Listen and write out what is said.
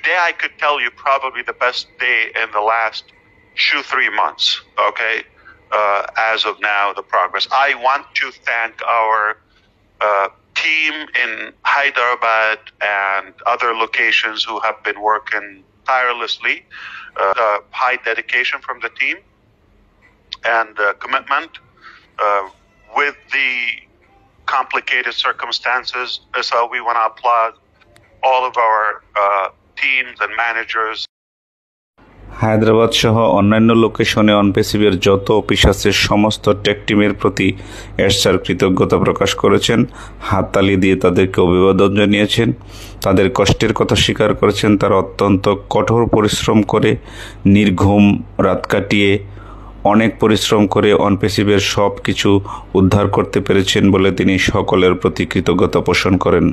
today I could tell you probably the best day in the last 2-3 months, okay, as of now, the progress. I want to thank our team in Hyderabad and other locations who have been working tirelessly, high dedication from the team and commitment with the complicated circumstances. So we want to applaud all of our teams and managers. Hyderabad সহ অন্যান্য লোকেশনে অনপেসিভের যত office আছে সমস্ত take টিমের প্রতি এরশার কৃতজ্ঞতা প্রকাশ করেছেন, হাততালি দিয়ে তাদেরকে অভিবাদন জানিয়েছেন, তাদের কষ্টের কথা স্বীকার করেছেন। তারা অত্যন্ত কঠোর পরিশ্রম করে নির্ঘুম রাত কাটিয়ে অনেক পরিশ্রম করে অনপেসিভের সব কিছু উদ্ধার করতে পেরেছেন বলে তিনি সকলের প্রতি কৃতজ্ঞতা পোষণ করেন।